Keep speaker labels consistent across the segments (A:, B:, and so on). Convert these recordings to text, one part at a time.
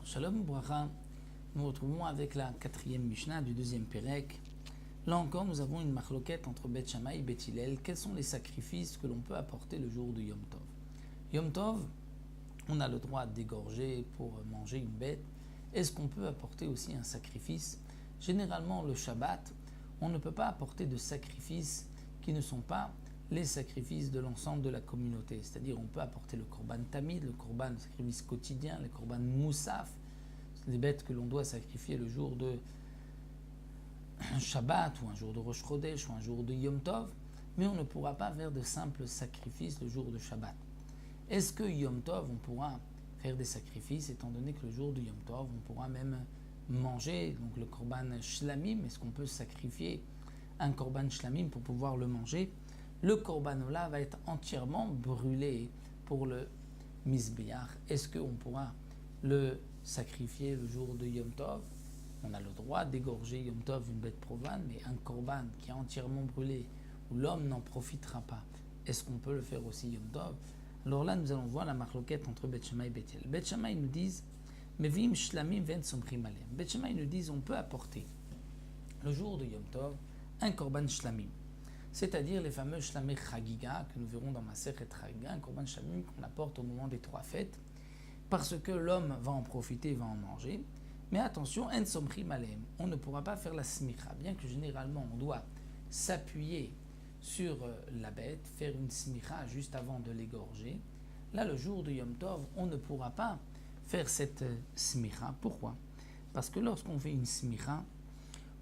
A: Shalom Bracha, nous nous retrouvons avec la 4e Mishnah du 2e Pérec. Là encore, nous avons une marloquette entre Beth Shammai et Beth Hillel. Quels sont les sacrifices que l'on peut apporter le jour de Yom Tov? Yom Tov, on a le droit d'égorger pour manger une bête. Est-ce qu'on peut apporter aussi un sacrifice? Généralement, le Shabbat, on ne peut pas apporter de sacrifices qui ne sont pas les sacrifices de l'ensemble de la communauté. C'est-à-dire, on peut apporter le korban tamid, le korban, le sacrifice quotidien, le korban moussaf, les bêtes que l'on doit sacrifier le jour de Shabbat, ou un jour de Rosh Chodesh, ou un jour de Yom Tov, mais on ne pourra pas faire de simples sacrifices le jour de Shabbat. Est-ce que Yom Tov, on pourra faire des sacrifices, étant donné que le jour de Yom Tov, on pourra même manger, donc le korban shlamim? Est-ce qu'on peut sacrifier un korban shlamim pour pouvoir le manger? Le korban ola va être entièrement brûlé pour le misbéach. Est-ce qu'on pourra le sacrifier le jour de Yom Tov? On a le droit d'égorger Yom Tov une bête profane, mais un korban qui est entièrement brûlé, où l'homme n'en profitera pas, est-ce qu'on peut le faire aussi Yom Tov? Alors là, nous allons voir la marloquette entre Beth Shammai et Beth Hillel. Beth Shammai nous disent Mevim shlamim ven somchim alem. Beth Shammai nous disent on peut apporter le jour de Yom Tov un korban shlamim, c'est-à-dire les fameux shlamim chagiga que nous verrons dans Masechet Chagiga, un korban shlamim qu'on apporte au moment des 3 fêtes, parce que l'homme va en profiter, va en manger. Mais attention, en somchim alem, on ne pourra pas faire la smicha, bien que généralement on doit s'appuyer sur la bête, faire une smicha juste avant de l'égorger. Là, le jour de Yom Tov, on ne pourra pas faire cette smicha. Pourquoi? Parce que lorsqu'on fait une smicha,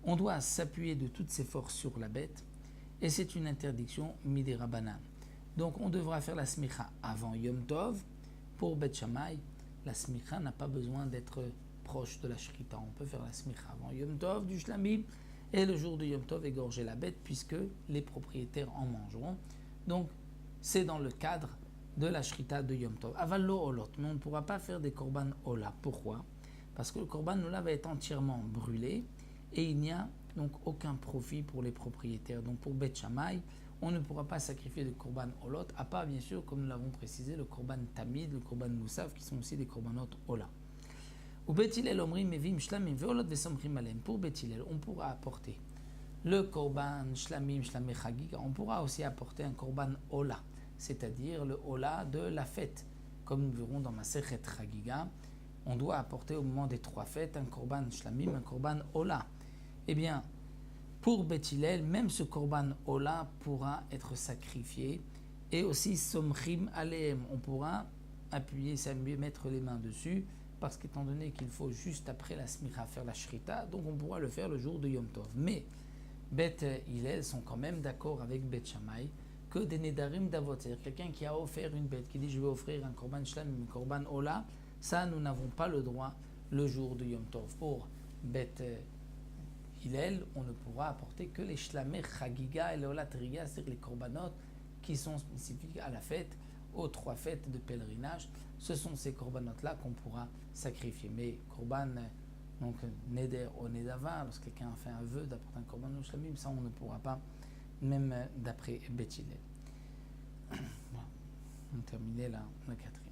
A: on doit s'appuyer de toutes ses forces sur la bête, et c'est une interdiction midei Rabbanan. Donc on devra faire la smicha avant Yom Tov. Pour Beth Shammai, la smicha n'a pas besoin d'être proche de la shrita. On peut faire la smicha avant Yom Tov du shlamim, et le jour de Yom Tov égorger la bête, puisque les propriétaires en mangeront. Donc c'est dans le cadre de la shrita de Yom Tov. Aval lo olot, mais on ne pourra pas faire des korban ola. Pourquoi? Parce que le korban ola va être entièrement brûlé, et il n'y a donc aucun profit pour les propriétaires. Donc pour Beth Shammai, on ne pourra pas sacrifier de korban olot, à part bien sûr, comme nous l'avons précisé, le korban tamid, le korban moussaf, qui sont aussi des korbanot ola. Ou Beth Hillel omrim mevim shlamim veolot vesomchim alem. Pour Beth Hillel, on pourra apporter le korban shlamim, shlamim chagiga. On pourra aussi apporter un korban ola, c'est-à-dire le ola de la fête. Comme nous verrons dans Masechet Chagiga, on doit apporter au moment des 3 fêtes un korban shlamim, un korban ola. Eh bien, pour Beth Hillel, même ce korban ola pourra être sacrifié, et aussi somchim aleem, on pourra appuyer, mettre les mains dessus, parce qu'étant donné qu'il faut juste après la smicha faire la shrita, donc on pourra le faire le jour de Yom Tov. Mais Beth Hillel sont quand même d'accord avec Beth Shammai que des nedarim davot, c'est-à-dire quelqu'un qui a offert une bête, qui dit je vais offrir un korban shlamim, un korban ola, ça nous n'avons pas le droit le jour de Yom Tov. Pour Beth Hillel, on ne pourra apporter que les shlamim chagiga et les ola triga, c'est-à-dire les korbanot qui sont spécifiques à la fête, aux 3 fêtes de pèlerinage. Ce sont ces korbanot-là qu'on pourra sacrifier. Mais korban, donc neder ou nedava, lorsque quelqu'un a fait un vœu d'apporter un korban au shlamim, ça on ne pourra pas, même d'après Beth Hillel. Voilà. On terminait la 4e.